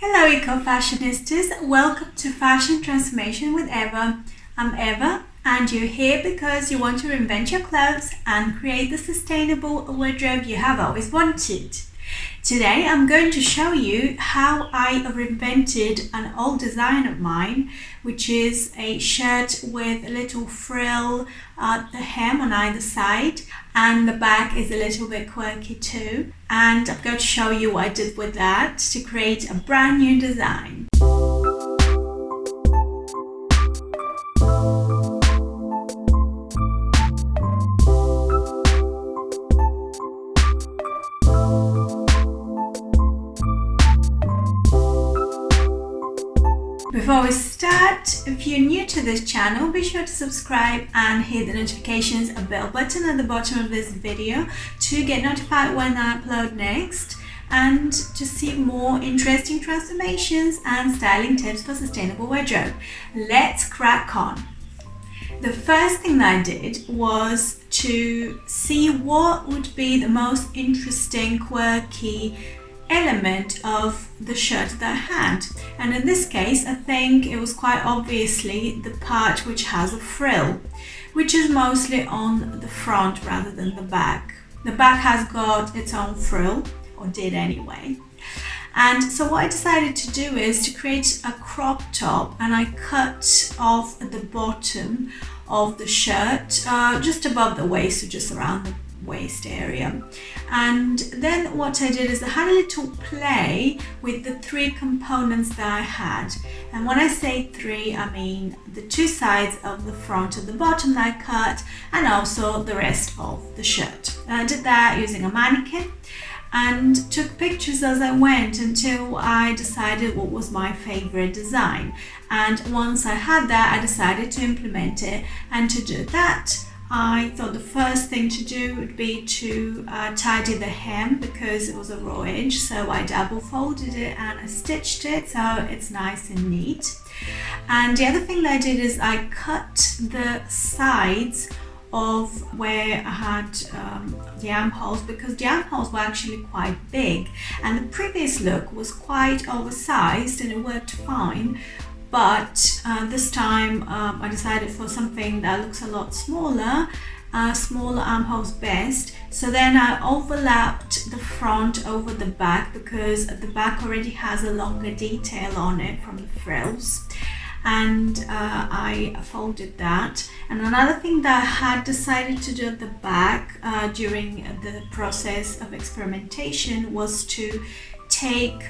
Hello eco-fashionistas, welcome to Fashion Transformation with Eva. I'm Eva and you're here because you want to reinvent your clothes and create the sustainable wardrobe you have always wanted. Today I'm going to show you how I reinvented an old design of mine, which is a shirt with a little frill at the hem on either side, and the back is a little bit quirky too. And I'm going to show you what I did with that to create a brand new design. Before we start, if you're new to this channel, be sure to subscribe and hit the notifications bell button at the bottom of this video to get notified when I upload next and to see more interesting transformations and styling tips for sustainable wardrobe. Let's crack on. The first thing that I did was to see what would be the most interesting, quirky element of the shirt that I had, and in this case I think it was quite obviously the part which has a frill, which is mostly on the front rather than the back. The back has got its own frill, or did anyway. And so what I decided to do is to create a crop top, and I cut off at the bottom of the shirt, just above the waist, so just around the waist area. And then what I did is I had a little play with the three components that I had, and when I say three, I mean the two sides of the front and the bottom that I cut, and also the rest of the shirt. And I did that using a mannequin and took pictures as I went until I decided what was my favorite design. And once I had that, I decided to implement it, and to do that I thought the first thing to do would be to tidy the hem, because it was a raw edge, so I double folded it and I stitched it so it's nice and neat. And the other thing that I did is I cut the sides of where I had the armholes, because the armholes were actually quite big and the previous look was quite oversized and it worked fine. But this time I decided for something that looks a lot smaller, smaller armholes best. So then I overlapped the front over the back, because the back already has a longer detail on it from the frills. And I folded that. And another thing that I had decided to do at the back during the process of experimentation was to take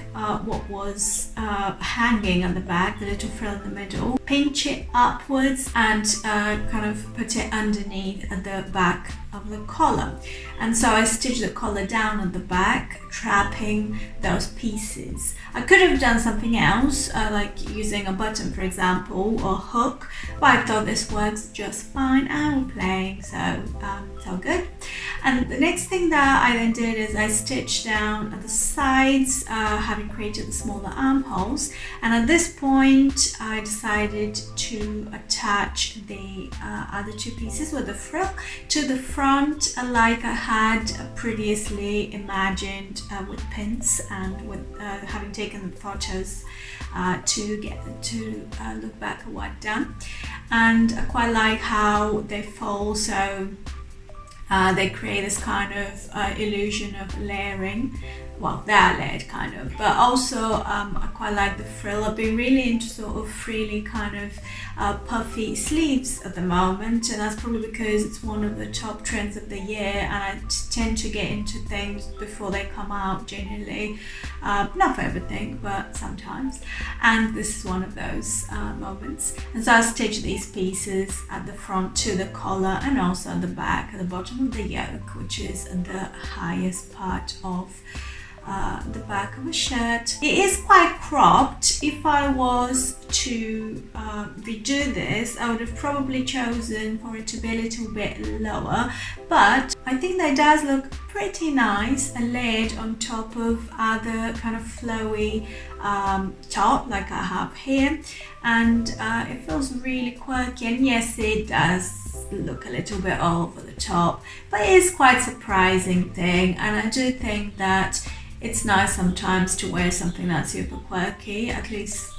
what was hanging on the back, the little frill in the middle, pinch it upwards and kind of put it underneath at the back of the collar. And so I stitched the collar down at the back, trapping those pieces. I could have done something else, like using a button, for example, or hook, but I thought this works just fine and we're playing, so it's all good. And the next thing that I then did is I stitched down at the sides, having created the smaller armholes. And at this point I decided to attach the other two pieces with the frill to the front, like I had previously imagined, with pins and with having taken the photos to look back at what I'd done. And I quite like how they fall, so they create this kind of illusion of layering. Well, they're layered kind of, but also I quite like the frill. I've been really into sort of frilly kind of puffy sleeves at the moment, and that's probably because it's one of the top trends of the year, and I tend to get into things before they come out generally, not for everything but sometimes, and this is one of those moments. And so I stitched these pieces at the front to the collar, and also at the back at the bottom of the yoke, which is the highest part of the back of a shirt. It is quite cropped. If I was to redo this, I would have probably chosen for it to be a little bit lower, but I think that it does look pretty nice, a lid on top of other kind of flowy top like I have here, and it feels really quirky, and yes, it does look a little bit over the top, but it is quite surprising thing, and I do think that it's nice sometimes to wear something that's super quirky, at least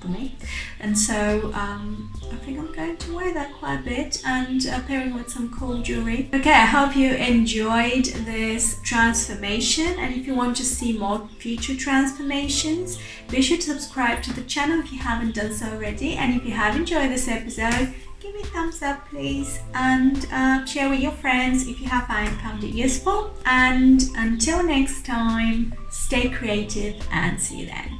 for me. And so I think I'm going to wear that quite a bit, and pairing with some cool jewelry. Okay, I hope you enjoyed this transformation, and if you want to see more future transformations, be sure to subscribe to the channel if you haven't done so already. And if you have enjoyed this episode, give me a thumbs up please, and share with your friends if you have found it useful. And until next time, stay creative and see you then.